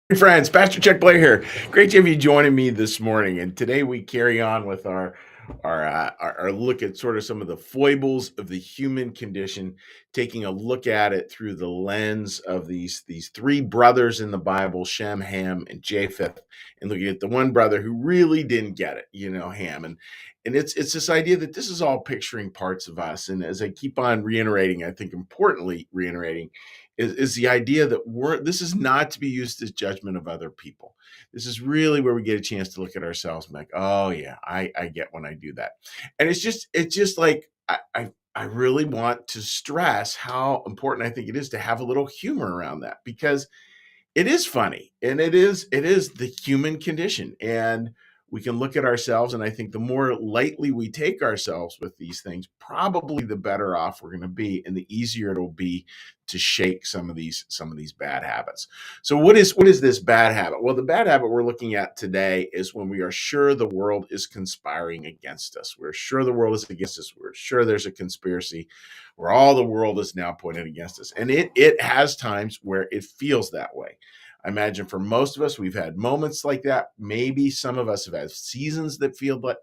Hey friends, Pastor Chuck Blair here. Great to have you joining me this morning. And today we carry on with our look at sort of some of the foibles of the human condition, taking a look at it through the lens of these three brothers in the Bible, Shem, Ham, and Japheth, and looking at the one brother who really didn't get it, Ham. And it's this idea that this is all picturing parts of us. And as I keep on reiterating, I think importantly reiterating is the idea that this is not to be used as judgment of other people. This is really where we get a chance to look at ourselves and be like, oh yeah, I get when I do that. And it's just like I really want to stress how important I think it is to have a little humor around that, because it is funny, and it is the human condition, and we can look at ourselves, and I think the more lightly we take ourselves with these things, probably the better off we're going to be, and the easier it'll be to shake some of these bad habits. So what is this bad habit? Well, the bad habit we're looking at today is when we are sure the world is conspiring against us. We're sure the world is against us. We're sure there's a conspiracy where all the world is now pointed against us. And it has times where it feels that way. I imagine for most of us, we've had moments like that. Maybe some of us have had seasons that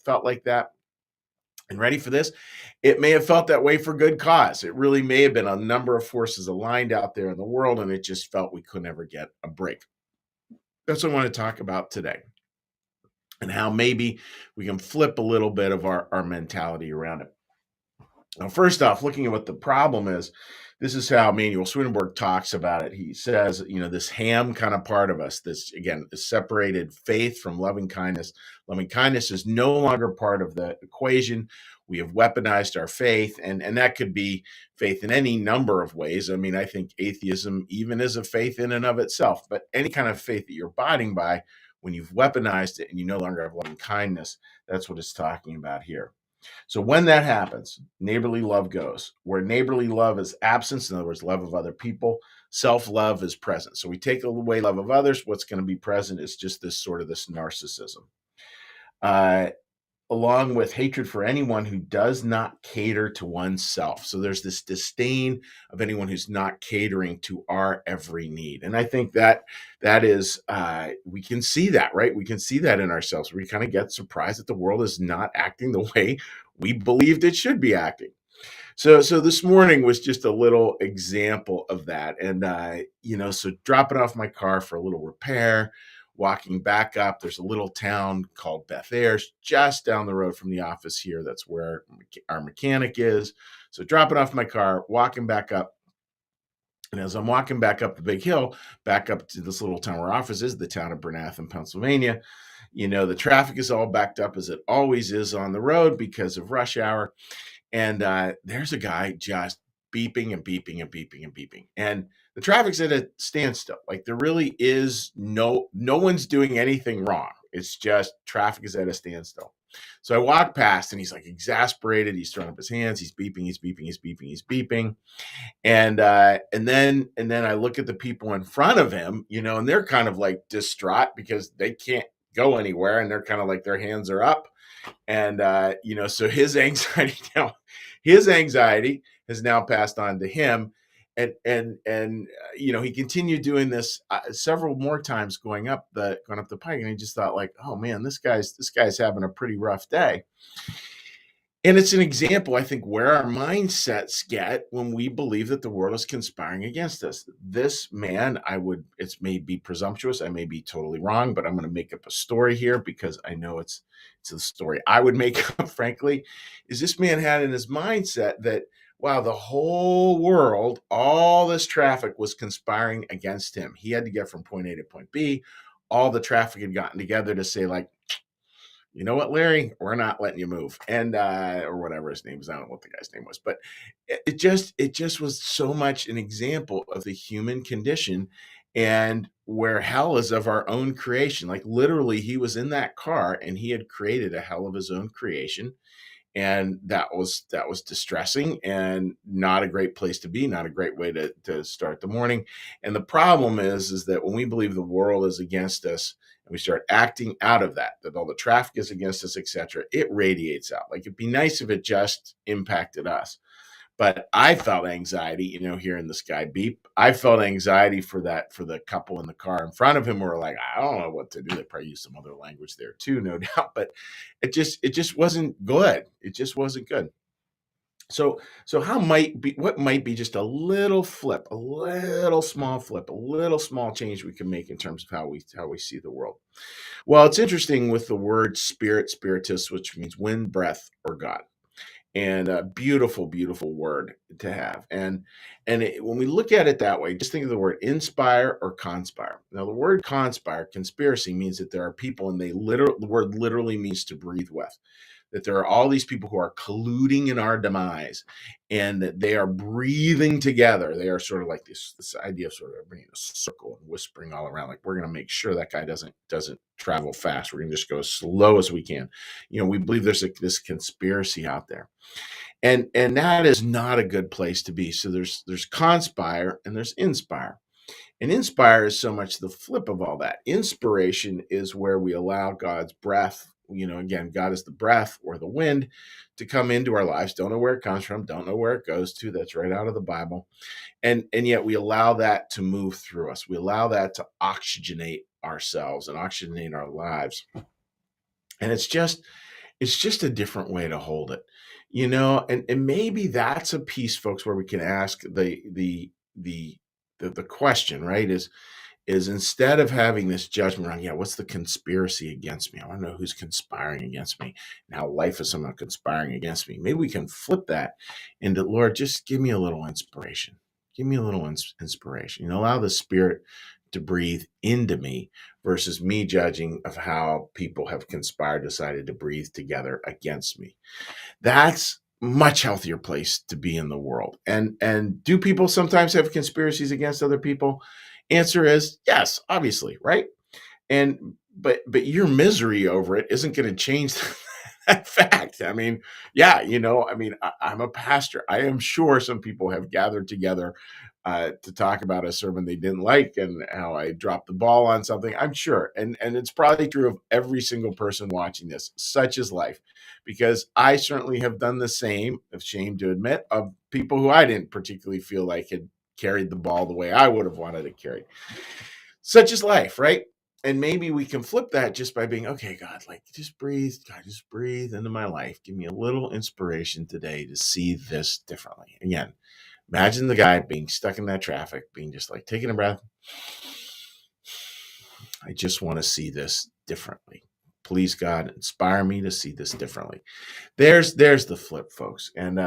felt like that. And ready for this? It may have felt that way for good cause. It really may have been a number of forces aligned out there in the world, and it just felt we could never get a break. That's what I want to talk about today, and how maybe we can flip a little bit of our mentality around it. Now, first off, looking at what the problem is, this is how Emanuel Swedenborg talks about it. He says, this ham kind of part of us, this again, is separated faith from loving kindness. Loving kindness is no longer part of the equation. We have weaponized our faith, and that could be faith in any number of ways. I mean, I think atheism even is a faith in and of itself, but any kind of faith that you're abiding by, when you've weaponized it and you no longer have loving kindness, that's what it's talking about here. So when that happens, neighborly love goes. Where neighborly love is absence, in other words, love of other people, self-love is present. So we take away love of others, what's going to be present is just this narcissism. Uh, Along with hatred for anyone who does not cater to oneself. So there's this disdain of anyone who's not catering to our every need. And I think that is, we can see that, right? We can see that in ourselves. We kind of get surprised that the world is not acting the way we believed it should be acting. So this morning was just a little example of that. And, so dropping off my car for a little repair, walking back up, there's a little town called Beth Ayres just down the road from the office here. That's where our mechanic is. So dropping off my car, walking back up. And as I'm walking back up the big hill, back up to this little town where our office is, the town of Bernathen, Pennsylvania, the traffic is all backed up as it always is on the road because of rush hour. And there's a guy just beeping and beeping and beeping and beeping. And the traffic's at a standstill. Like, there really is no one's doing anything wrong. It's just traffic is at a standstill. So I walk past and he's like exasperated. He's throwing up his hands. He's beeping, he's beeping, he's beeping, he's beeping. And then I look at the people in front of him, and they're kind of like distraught because they can't go anywhere, and they're kind of like their hands are up. And so his anxiety has now passed on to him. And he continued doing this several more times going up the pike. And I just thought, like, oh man, this guy's having a pretty rough day. And it's an example, I think, where our mindsets get when we believe that the world is conspiring against us. This man, it may be presumptuous, I may be totally wrong, but I'm going to make up a story here because I know it's a story I would make up, frankly. Is this man had in his mindset that, wow, the whole world, all this traffic was conspiring against him. He had to get from point A to point B. All the traffic had gotten together to say, like, you know what, Larry, we're not letting you move. And or whatever his name is. I don't know what the guy's name was, but it just was so much an example of the human condition, and where hell is of our own creation. Like, literally, he was in that car and he had created a hell of his own creation. And that was distressing and not a great place to be, not a great way to start the morning. And the problem is that when we believe the world is against us and we start acting out of that all the traffic is against us, etc., it radiates out. Like, it'd be nice if it just impacted us, But I felt anxiety, hearing this guy beep. I felt anxiety for the couple in the car in front of him who were like, I don't know what to do. They probably used some other language there too, no doubt. But it just wasn't good. It just wasn't good. So how might be what might be just a little flip, a little small flip, a little small change we can make in terms of how we see the world. Well, it's interesting with the word spirit, spiritus, which means wind, breath, or God, and a beautiful, beautiful word to have. And when we look at it that way, just think of the word inspire or conspire. Now, the word conspire, conspiracy, means that there are people, and the word literally means to breathe with. That there are all these people who are colluding in our demise, and that they are breathing together. They are sort of like this idea of sort of being a circle and whispering all around, like we're going to make sure that guy doesn't travel fast. We're going to just go as slow as we can. We believe there's this conspiracy out there, and that is not a good place to be. So there's conspire and there's inspire. And inspire is so much the flip of all that. Inspiration is where we allow God's breath, again, God is the breath or the wind, to come into our lives. Don't know where it comes from, don't know where it goes to. That's right out of the Bible. And yet we allow that to move through us. We allow that to oxygenate ourselves and oxygenate our lives. And it's just a different way to hold it. And maybe that's a piece, folks, where we can ask the question, right? Is instead of having this judgment on, yeah, what's the conspiracy against me? I want to know who's conspiring against me and how life is somehow conspiring against me. Maybe we can flip that into, Lord, just give me a little inspiration. Give me a little inspiration. Allow the Spirit to breathe into me versus me judging of how people have conspired, decided to breathe together against me. That's much healthier place to be in the world. And do people sometimes have conspiracies against other people? Answer is yes, obviously, right? And but your misery over it isn't going to change that fact. I mean, yeah, I'm a pastor. I am sure some people have gathered together to talk about a sermon they didn't like and how I dropped the ball on something. I'm sure, and it's probably true of every single person watching this. Such is life, because I certainly have done the same. Of shame to admit, of people who I didn't particularly feel like had carried the ball the way I would have wanted it carried. Such is life, right? And maybe we can flip that just by being, okay, God, like just breathe. God, just breathe into my life. Give me a little inspiration today to see this differently. Again, imagine the guy being stuck in that traffic, being just like taking a breath. I just want to see this differently. Please, God, inspire me to see this differently. There's the flip, folks. And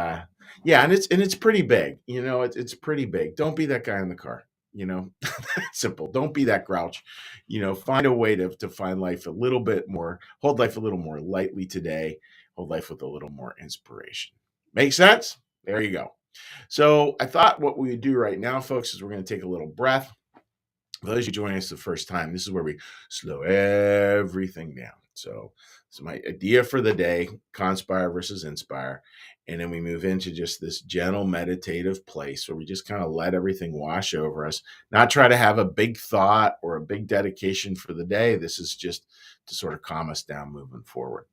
yeah, and it's pretty big. It's pretty big. Don't be that guy in the car. Simple. Don't be that grouch. Find a way to find life a little bit more, hold life a little more lightly today, hold life with a little more inspiration. Make sense? There you go. So I thought what we would do right now, folks, is we're going to take a little breath. For those of you joining us the first time, this is where we slow everything down. So my idea for the day, conspire versus inspire. And then we move into just this gentle meditative place where we just kind of let everything wash over us, not try to have a big thought or a big dedication for the day. This is just to sort of calm us down moving forward.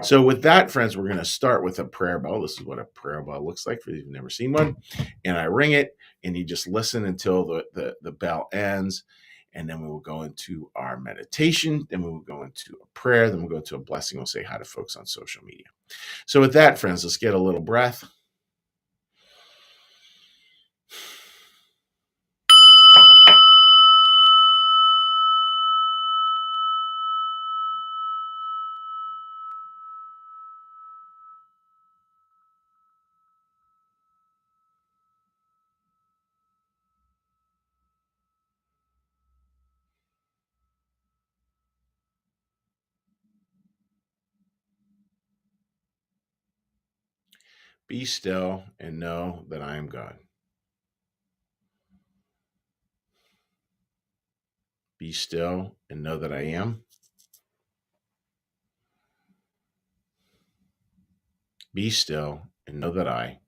So with that, friends, we're going to start with a prayer bell. This is what a prayer bell looks like for you who've never seen one. And I ring it, and you just listen until the bell ends. And then we will go into our meditation. Then we will go into a prayer. Then we'll go into a blessing. We'll say hi to folks on social media. So with that, friends, let's get a little breath. Be still and know that I am God. Be still and know that I am. Be still and know that I.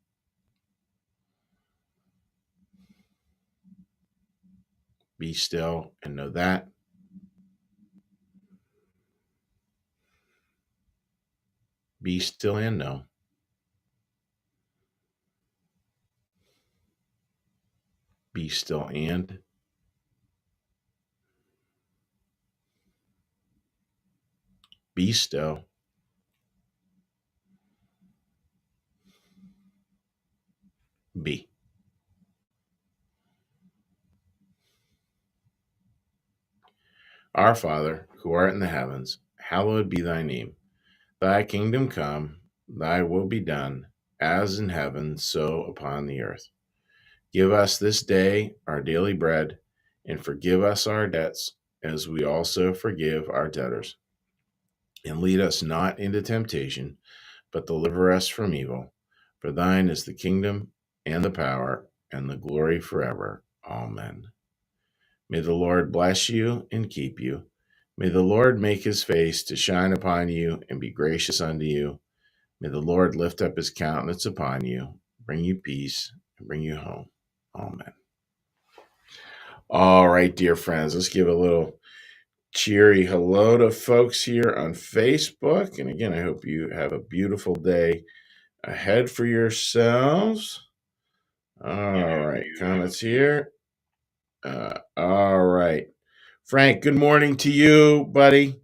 Be still and know that. Be still and know Be still and be still. Be. Our Father, who art in the heavens, hallowed be thy name. Thy kingdom come, thy will be done, as in heaven, so upon the earth. Give us this day our daily bread, and forgive us our debts, as we also forgive our debtors. And lead us not into temptation, but deliver us from evil. For thine is the kingdom, and the power, and the glory forever. Amen. May the Lord bless you and keep you. May the Lord make his face to shine upon you and be gracious unto you. May the Lord lift up his countenance upon you, bring you peace, and bring you home. Amen. All right, dear friends, let's give a little cheery hello to folks here on Facebook. And again, I hope you have a beautiful day ahead for yourselves. All right, comments here. All right. Frank, good morning to you, buddy.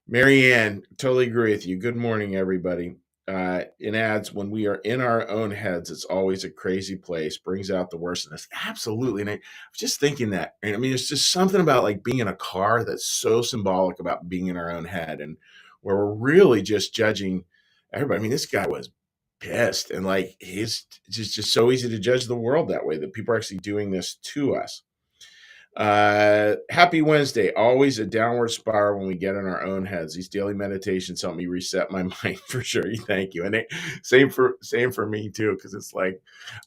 Marianne, totally agree with you. Good morning, everybody. In ads, when we are in our own heads, it's always a crazy place, brings out the worst in us. Absolutely. And I was just thinking that. I mean, it's just something about like being in a car that's so symbolic about being in our own head and where we're really just judging everybody. I mean, this guy was pissed and like he's just so easy to judge the world that way that people are actually doing this to us. Happy Wednesday. Always a downward spiral when we get in our own heads. These daily meditations help me reset my mind for sure. Thank you. And same for me too, because it's like,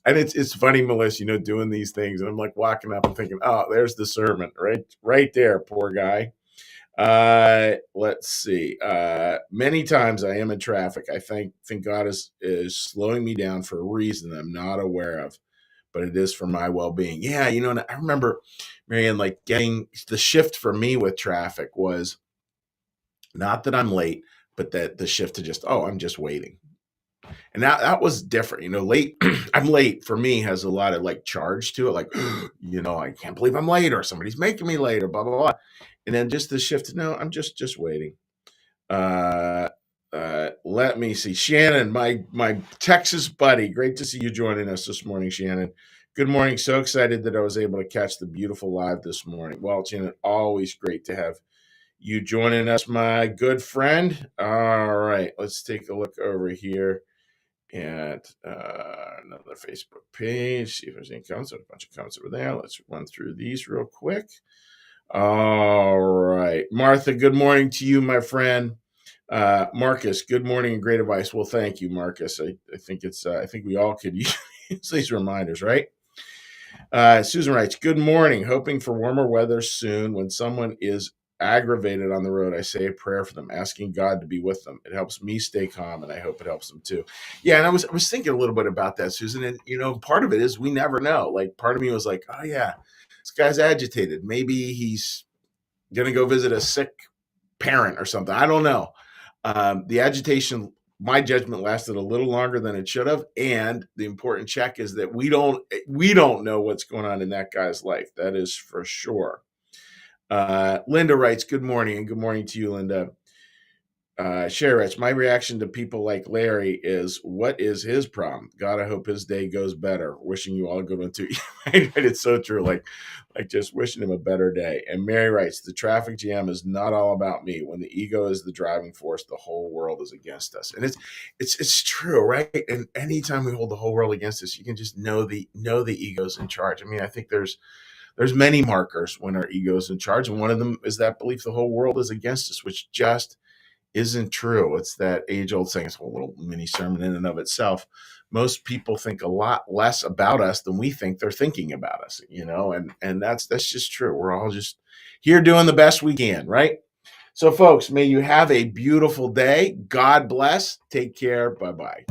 and it's funny, Melissa, doing these things, and I'm like walking up and thinking, oh, there's the sermon right there, poor guy. Let's see. Many times I am in traffic. I think God is slowing me down for a reason that I'm not aware of, but it is for my well-being. Yeah, and I remember, Marianne, like getting the shift for me with traffic was not that I'm late, but that the shift to just, oh, I'm just waiting. And that was different. Late, I'm late for me has a lot of like charge to it. Like, I can't believe I'm late or somebody's making me late or blah, blah, blah. And then just the shift, no, I'm just waiting. Let me see. Shannon, my Texas buddy. Great to see you joining us this morning, Shannon. Good morning. So excited that I was able to catch the beautiful live this morning. Well, Shannon, always great to have you joining us, my good friend. All right, let's take a look over here at another Facebook page. See if there's any comments. There's a bunch of comments over there. Let's run through these real quick. All right, Martha. Good morning to you, my friend. Marcus, good morning and great advice. Well, thank you, Marcus. I think I think we all could use these reminders, right? Susan writes, good morning. Hoping for warmer weather soon. When someone is aggravated on the road, I say a prayer for them, asking God to be with them. It helps me stay calm, and I hope it helps them too. Yeah, and I was thinking a little bit about that, Susan. And part of it is we never know. Like part of me was like, oh yeah, this guy's agitated. Maybe he's gonna go visit a sick parent or something. I don't know. The agitation, my judgment, lasted a little longer than it should have. And the important check is that we don't know what's going on in that guy's life. That is for sure. Linda writes, good morning, and good morning to you, Linda. Sherry writes, my reaction to people like Larry is, what is his problem? God, I hope his day goes better. Wishing you all a good one too. Right? It's so true. Like just wishing him a better day. And Mary writes, the traffic jam is not all about me. When the ego is the driving force, the whole world is against us. And it's true, right? And anytime we hold the whole world against us, you can just know the ego's in charge. I mean, I think there's many markers when our ego is in charge, and one of them is that belief the whole world is against us, which just isn't true. It's that age-old saying. It's a little mini sermon in and of itself. Most people think a lot less about us than we think they're thinking about us, and that's just true. We're all just here doing the best we can, right? So folks, may you have a beautiful day. God bless. Take care. Bye-bye.